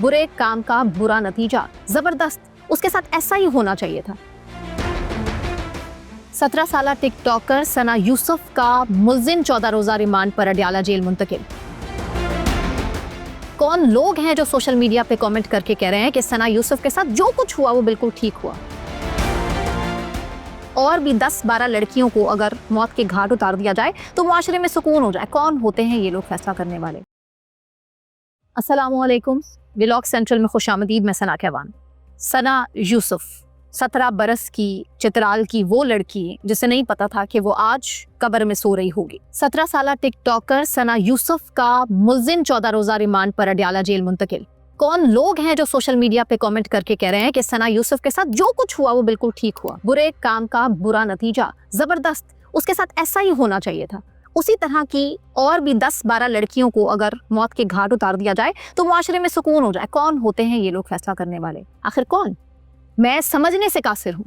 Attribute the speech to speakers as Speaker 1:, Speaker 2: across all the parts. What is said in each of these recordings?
Speaker 1: बुरे काम का बुरा नतीजा। जबरदस्त, उसके साथ ऐसा ही होना चाहिए था। 17 साला टिकटॉकर सना यूसुफ का मुल्जिम 14 रोजा रिमांड पर अडयाला जेल मुंतकिल। कौन लोग हैं जो सोशल मीडिया पे कमेंट करके कह रहे हैं कि सना यूसुफ के साथ जो कुछ हुआ वो बिल्कुल ठीक हुआ, और भी 10-12 लड़कियों को अगर मौत के घाट उतार दिया जाए तो मुआशरे में सुकून हो जाए। कौन होते हैं ये लोग फैसला करने वाले? अस्सलामुअलैकुम, व्लॉग सेंट्रल में खुशामदीद। मैं सना कहवान। सना यूसुफ 17 बरस की चित्राल की वो लड़की जिसे नहीं पता था कि वो आज कब्र में सो रही होगी। 17 साला टिकटॉकर सना यूसुफ का मुल्जिम 14 रोजा रिमांड पर अडयाला जेल मुंतकिल। कौन लोग हैं जो सोशल मीडिया पे कमेंट करके कह रहे हैं कि सना यूसुफ के साथ जो कुछ हुआ वो बिल्कुल ठीक हुआ, बुरे काम का बुरा नतीजा। जबरदस्त, उसके साथ ऐसा ही होना चाहिए था। उसी तरह की और भी 10-12 लड़कियों को अगर मौत के घाट उतार दिया जाए तो मुआशरे में सुकून हो जाए। कौन होते हैं ये लोग फैसला करने वाले? आखिर कौन? मैं समझने से कासिर हूँ।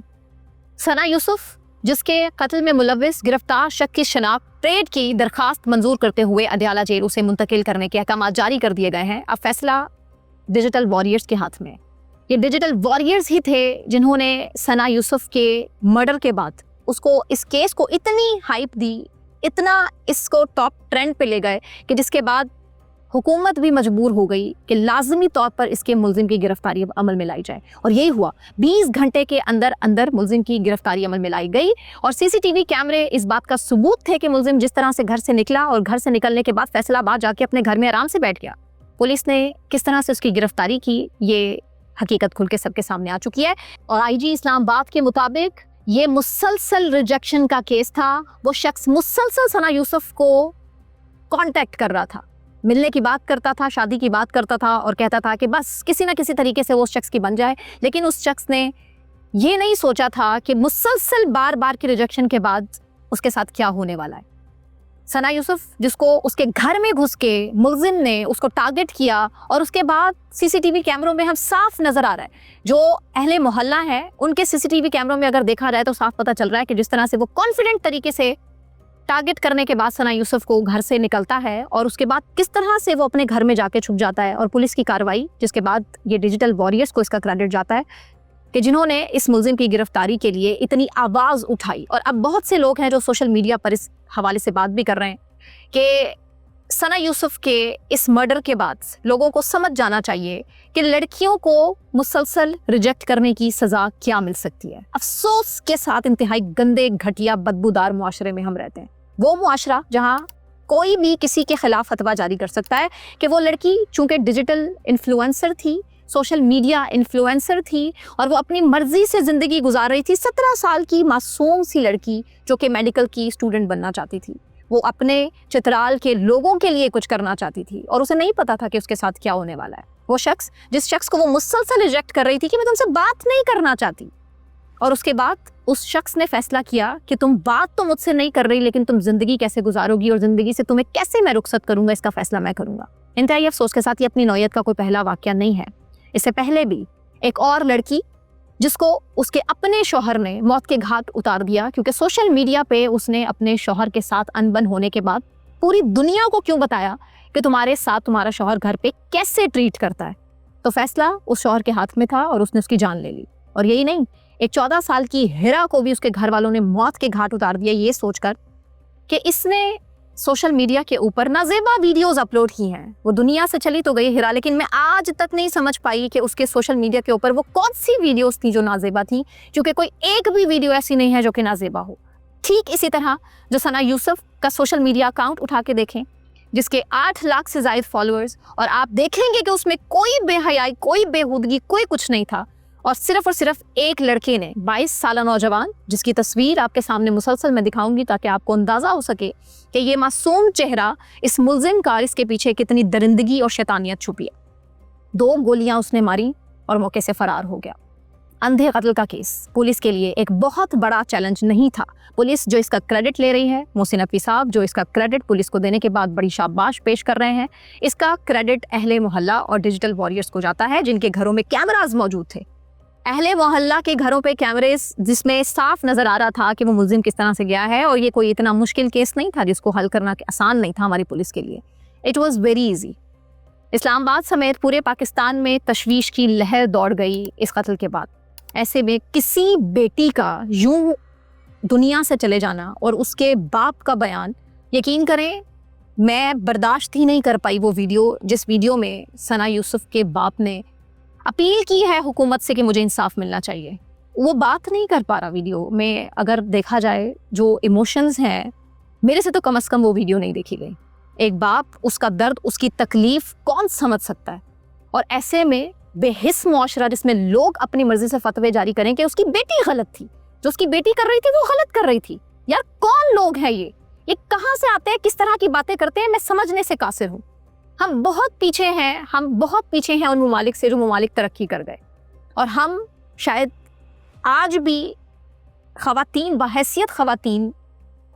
Speaker 1: सना यूसुफ, जिसके कत्ल में मुलव्विस गिरफ्तार शख्स की शनाख्त ट्रेड की दरखास्त मंजूर करते हुए अडयाला जेल उसे मुंतकिल करने के अहकाम जारी कर दिए गए हैं। अब फैसला डिजिटल वॉरियर्स के हाथ में। ये डिजिटल वॉरियर्स ही थे जिन्होंने सना यूसुफ के मर्डर के बाद उसको, इस केस को इतनी हाइप दी, इतना इसको टॉप ट्रेंड पे ले गए कि जिसके बाद हुकूमत भी मजबूर हो गई कि लाजमी तौर पर इसके मुल्जिम की गिरफ्तारी अब अमल में लाई जाए। और यही हुआ। 20 घंटे के अंदर अंदर मुल्जिम की गिरफ्तारी अमल में लाई गई और सीसीटीवी कैमरे इस बात का सबूत थे कि मुल्जिम जिस तरह से घर से निकला और घर से निकलने के बाद फैसलाबाद जाके अपने घर में आराम से बैठ गया। पुलिस ने किस तरह से उसकी गिरफ्तारी की, ये हकीकत खुल के सबके सामने आ चुकी है। और आईजी इस्लामाबाद के मुताबिक ये मुसलसल रिजेक्शन का केस था। वो शख्स मुसलसल सना यूसुफ को कांटेक्ट कर रहा था, मिलने की बात करता था, शादी की बात करता था और कहता था कि बस किसी ना किसी तरीके से वो उस शख्स की बन जाए। लेकिन उस शख्स ने ये नहीं सोचा था कि मुसलसल बार बार की रिजेक्शन के बाद उसके साथ क्या होने वाला है। सना यूसुफ, जिसको उसके घर में घुस के मुल्जिम ने उसको टारगेट किया और उसके बाद सीसीटीवी कैमरों में हम साफ नजर आ रहा है, जो अहले मोहल्ला है उनके सीसीटीवी कैमरों में अगर देखा जाए तो साफ पता चल रहा है कि जिस तरह से वो कॉन्फिडेंट तरीके से टारगेट करने के बाद सना यूसुफ को घर से निकलता है और उसके बाद किस तरह से वो अपने घर में जाके छुप जाता है। और पुलिस की कार्रवाई, जिसके बाद ये डिजिटल वॉरियर्स को इसका क्रेडिट जाता है कि जिन्होंने इस मुल्जिम की गिरफ्तारी के लिए इतनी आवाज़ उठाई। और अब बहुत से लोग हैं जो सोशल मीडिया पर इस हवाले से बात भी कर रहे हैं कि सना यूसुफ के इस मर्डर के बाद लोगों को समझ जाना चाहिए कि लड़कियों को मुसलसल रिजेक्ट करने की सज़ा क्या मिल सकती है। अफसोस के साथ इंतहाई गंदे, घटिया, बदबूदार मुआशरे में हम रहते हैं। वो मुआशरा जहाँ कोई भी किसी के खिलाफ फतवा जारी कर सकता है कि वो लड़की चूँकि डिजिटल इन्फ्लुएंसर थी, सोशल मीडिया इन्फ्लुएंसर थी और वो अपनी मर्जी से ज़िंदगी गुजार रही थी। 17 साल की मासूम सी लड़की जो कि मेडिकल की स्टूडेंट बनना चाहती थी। वो अपने चित्राल के लोगों के लिए कुछ करना चाहती थी और उसे नहीं पता था कि उसके साथ क्या होने वाला है। वो शख्स, जिस शख्स को वो मुसलसल रिजेक्ट कर रही थी कि मैं तुमसे बात नहीं करना चाहती, और उसके बाद उस शख्स ने फैसला किया कि तुम बात तो मुझसे नहीं कर रही, लेकिन तुम जिंदगी कैसे गुजारोगी और जिंदगी से तुम्हें कैसे मैं रुखसत करूंगा, इसका फैसला मैं करूंगा। इंतहाई अफसोस के साथ ये अपनी नौयत का कोई पहला वाकया नहीं है। इससे पहले भी एक और लड़की, जिसको उसके अपने शौहर ने मौत के घाट उतार दिया क्योंकि सोशल मीडिया पे उसने अपने शौहर के साथ अनबन होने के बाद पूरी दुनिया को क्यों बताया कि तुम्हारे साथ तुम्हारा शौहर घर पे कैसे ट्रीट करता है। तो फैसला उस शौहर के हाथ में था और उसने उसकी जान ले ली। और यही नहीं, एक 14 साल की हिरा को भी उसके घर वालों ने मौत के घाट उतार दिया, ये सोचकर कि इसने सोशल मीडिया के ऊपर नाजेबा वीडियोस अपलोड की हैं। वो दुनिया से चली तो गई हिरा, लेकिन मैं आज तक नहीं समझ पाई कि उसके सोशल मीडिया के ऊपर वो कौन सी वीडियोस थी जो नाजेबा थी, क्योंकि कोई एक भी वीडियो ऐसी नहीं है जो कि नाजेबा हो। ठीक इसी तरह जो सना यूसुफ का सोशल मीडिया अकाउंट उठा के देखें, जिसके 8 लाख से ज़ायद फॉलोअर्स, और आप देखेंगे कि उसमें कोई बेहयाई, कोई बेहूदगी, कोई कुछ नहीं था। और सिर्फ एक लड़के ने, 22 साल नौजवान, जिसकी तस्वीर आपके सामने मुसलसल मैं दिखाऊंगी ताकि आपको अंदाज़ा हो सके कि ये मासूम चेहरा इस मुल्जिम का, इसके पीछे कितनी दरिंदगी और शैतानियत छुपी है। 2 गोलियां उसने मारी और मौके से फरार हो गया। अंधे कत्ल का केस पुलिस के लिए एक बहुत बड़ा चैलेंज नहीं था। पुलिस जो इसका क्रेडिट ले रही है, मोहसिन नकवी साहब जो इसका क्रेडिट पुलिस को देने के बाद बड़ी शाबाश पेश कर रहे हैं, इसका क्रेडिट अहले मोहल्ला और डिजिटल वॉरियर्स को जाता है, जिनके घरों में कैमराज मौजूद थे। अहले मोहल्ला के घरों पे कैमरेस, जिसमें साफ नजर आ रहा था कि वो मुल्जिम किस तरह से गया है। और ये कोई इतना मुश्किल केस नहीं था जिसको हल करना आसान नहीं था हमारी पुलिस के लिए। It was very easy. Islamabad समेत पूरे पाकिस्तान में तशवीश की लहर दौड़ गई इस कत्ल के बाद। ऐसे में किसी बेटी का यूं दुनिया से चले जाना और उसके बाप का बयान, यकीन करें मैं बर्दाश्त ही नहीं कर पाई वो वीडियो, जिस वीडियो में सना यूसुफ के बाप ने अपील की है हुकूमत से कि मुझे इंसाफ मिलना चाहिए। वो बात नहीं कर पा रहा वीडियो में। अगर देखा जाए जो इमोशंस हैं, मेरे से तो कम से कम वो वीडियो नहीं देखी गई। एक बाप, उसका दर्द, उसकी तकलीफ कौन समझ सकता है? और ऐसे में बेहिस मुआशरा जिसमें लोग अपनी मर्जी से फतवे जारी करें कि उसकी बेटी गलत थी, जो उसकी बेटी कर रही थी वो गलत कर रही थी। यार कौन लोग हैं ये कहाँ से आते हैं, किस तरह की बातें करते हैं, मैं समझने से कासिर हूँ। हम बहुत पीछे हैं उन ममालिक से जो ममालिक तरक्की कर गए, और हम शायद आज भी खवातीन बहैसियत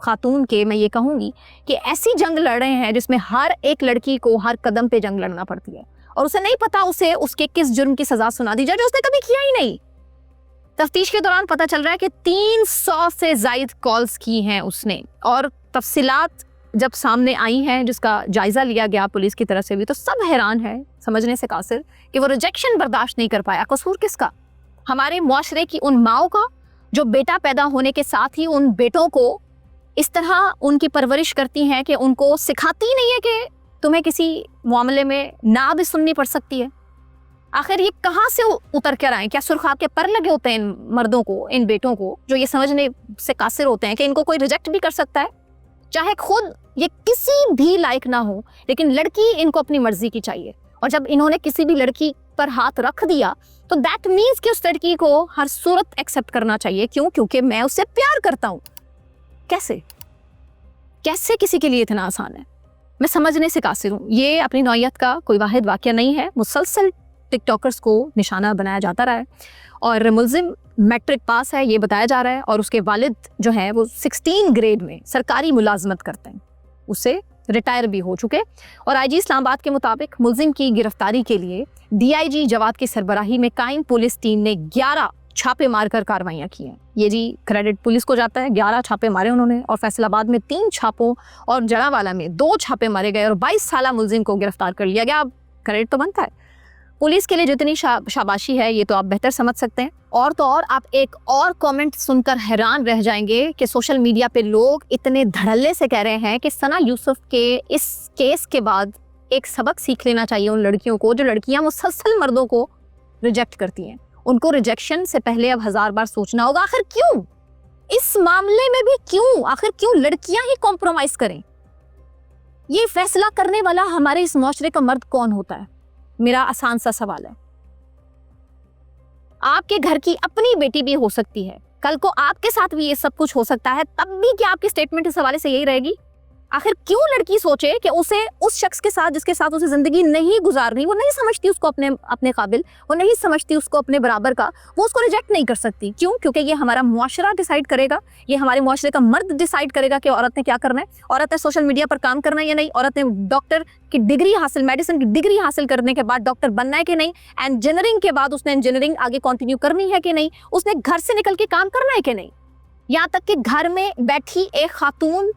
Speaker 1: खातून के मैं ये कहूँगी कि ऐसी जंग लड़ रहे हैं जिसमें हर एक लड़की को हर कदम पे जंग लड़ना पड़ती है, और उसे नहीं पता उसे उसके किस जुर्म की सजा सुना दी जाए जो उसने कभी किया ही नहीं। तफ्तीश के दौरान पता चल रहा है कि 300 से ज़ायद कॉल्स की हैं उसने, और तफसीलात जब सामने आई हैं जिसका जायज़ा लिया गया पुलिस की तरफ से भी, तो सब हैरान है समझने से कासिर कि वो रिजेक्शन बर्दाश्त नहीं कर पाया। कसूर किसका? हमारे मुआशरे की उन माओं का जो बेटा पैदा होने के साथ ही उन बेटों को इस तरह उनकी परवरिश करती हैं कि उनको सिखाती नहीं है कि तुम्हें किसी मामले में ना भी सुननी पड़ सकती है। आखिर ये कहाँ से उतर कर आए? क्या सुरखाब के पर लगे होते हैं इन मर्दों को, इन बेटों को, जो ये समझने से कासिर होते हैं कि इनको कोई रिजेक्ट भी कर सकता है, चाहे खुद ये किसी भी लायक ना हो, लेकिन लड़की इनको अपनी मर्जी की चाहिए। और जब इन्होंने किसी भी लड़की पर हाथ रख दिया तो दैट मीन्स कि उस लड़की को हर सूरत एक्सेप्ट करना चाहिए। क्यों? क्योंकि मैं उससे प्यार करता हूँ। कैसे किसी के लिए इतना आसान है? मैं समझने से कासिर हूँ। ये अपनी नौयत का कोई वाहिद वाक़या नहीं है। मुसलसल टिकटॉकर्स को निशाना बनाया जाता रहा है, और मुलजिम मैट्रिक पास है ये बताया जा रहा है, और उसके वालिद जो है वो 16 ग्रेड में सरकारी मुलाजमत करते हैं, उससे रिटायर भी हो चुके। और आईजी इस्लामाबाद के मुताबिक मुलजिम की गिरफ्तारी के लिए डीआईजी जवाद की सरबराही में कायम पुलिस टीम ने 11 छापे मारकर कार्रवाइयाँ की हैं। ये जी क्रेडिट पुलिस को जाता है। 11 छापे मारे उन्होंने, और फैसलाबाद में 3 छापों और जड़ावाला में 2 छापे मारे गए, और 22 साला मुलजिम को गिरफ्तार कर लिया गया। अब क्रेडिट तो बनता है पुलिस के लिए, जितनी शाबाशी है ये तो आप बेहतर समझ सकते हैं। और तो और आप एक और कमेंट सुनकर हैरान रह जाएंगे कि सोशल मीडिया पे लोग इतने धड़ल्ले से कह रहे हैं कि सना यूसुफ के इस केस के बाद एक सबक सीख लेना चाहिए उन लड़कियों को जो लड़कियां मुसलसल मर्दों को रिजेक्ट करती हैं। उनको रिजेक्शन से पहले अब 1000 बार सोचना होगा, आखिर क्यों इस मामले में भी क्यों, आखिर क्यों लड़कियां ही कॉम्प्रोमाइज करें? ये फैसला करने वाला हमारे इस मुआशरे का मर्द कौन होता है? मेरा आसान सा सवाल है। आपके घर की अपनी बेटी भी हो सकती है, कल को आपके साथ भी ये सब कुछ हो सकता है, तब भी क्या आपकी स्टेटमेंट इस हवाले से यही रहेगी? आखिर क्यों लड़की सोचे कि उसे उस शख्स के साथ जिसके साथ उसे जिंदगी नहीं गुजारनी, वो नहीं समझती उसको अपने काबिल, वो नहीं समझती उसको अपने बराबर का, वो उसको रिजेक्ट नहीं कर सकती? क्यों? क्योंकि ये हमारा मुआशरा डिसाइड करेगा, ये हमारे मुआशरे का मर्द डिसाइड करेगा कि औरत ने क्या करना है, औरत ने सोशल मीडिया पर काम करना है या नहीं, औरत ने डॉक्टर की डिग्री हासिल, मेडिसिन की डिग्री हासिल करने के बाद डॉक्टर बनना है कि नहीं, इंजीनियरिंग के बाद उसने इंजीनियरिंग आगे कंटिन्यू करनी है कि नहीं, उसने घर से निकल के काम करना है कि नहीं, यहाँ तक कि घर में बैठी एक खातून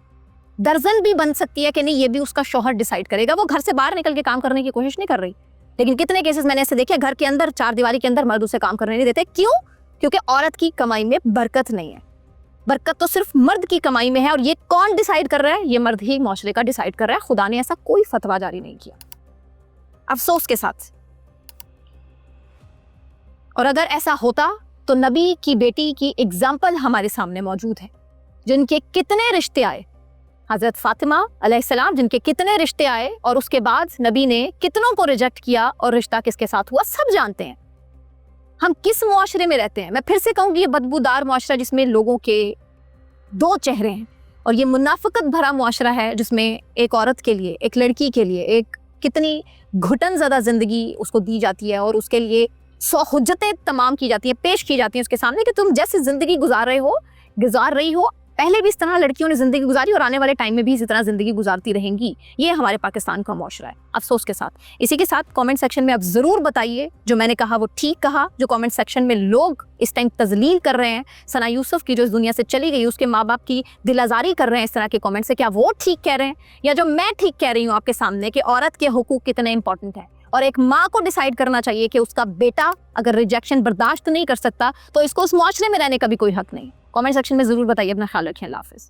Speaker 1: दर्जन भी बन सकती है कि नहीं, ये भी उसका शौहर डिसाइड करेगा। वो घर से बाहर निकल के काम करने की कोशिश नहीं कर रही, लेकिन कितने केसेस मैंने ऐसे देखे घर के अंदर 4 दीवारी के अंदर मर्द उसे काम करने नहीं देते। क्यों? क्योंकि औरत की कमाई में बरकत नहीं है। बरकत तो सिर्फ मर्द की कमाई में है, और ये कौन डिसाइड कर रहा है? ये मर्द ही मुआशरे का डिसाइड कर रहा है। खुदा ने ऐसा कोई फतवा जारी नहीं किया, अफसोस के साथ। और अगर ऐसा होता तो नबी की बेटी की एग्जाम्पल हमारे सामने मौजूद है, जिनके कितने रिश्ते आए, हजरत फातिमा अलैहिस्सलाम जिनके कितने रिश्ते आए, और उसके बाद नबी ने कितनों को रिजेक्ट किया, और रिश्ता किसके साथ हुआ सब जानते हैं। हम किस मुआशरे में रहते हैं? मैं फिर से कहूंगी, ये बदबूदार मुआशरा जिसमें लोगों के 2 चेहरे हैं, और ये मुनाफिकत भरा मुआशरा है जिसमें एक औरत के लिए, एक लड़की के लिए एक कितनी घुटन ज़्यादा जिंदगी उसको दी जाती है, और उसके लिए 100 हुज्जतें तमाम की जाती हैं, पेश की जाती हैं उसके सामने कि तुम जैसे जिंदगी गुजार रही हो, पहले भी इस तरह लड़कियों ने जिंदगी गुजारी और आने वाले टाइम में भी इसी तरह जिंदगी गुजारती रहेंगी। ये हमारे पाकिस्तान का मुआशरा है, अफसोस के साथ। इसी के साथ कमेंट सेक्शन में आप जरूर बताइए जो मैंने कहा वो ठीक कहा। जो कमेंट सेक्शन में लोग इस टाइम तजलील कर रहे हैं सना यूसुफ की, जो इस दुनिया से चली गई, उसके माँ बाप की दिलाजारी कर रहे हैं इस तरह के कमेंट से, क्या वो ठीक कह रहे हैं, या जो मैं ठीक कह रही हूँ आपके सामने कि औरत के हुकूक कितने इंपॉर्टेंट है? और एक माँ को डिसाइड करना चाहिए कि उसका बेटा अगर रिजेक्शन बर्दाश्त नहीं कर सकता तो इसको उस मुआशरे में रहने का भी कोई हक नहीं। कमेंट सेक्शन में जरूर बताइए। अपना ख्याल रखें। अल्लाह हाफिज़।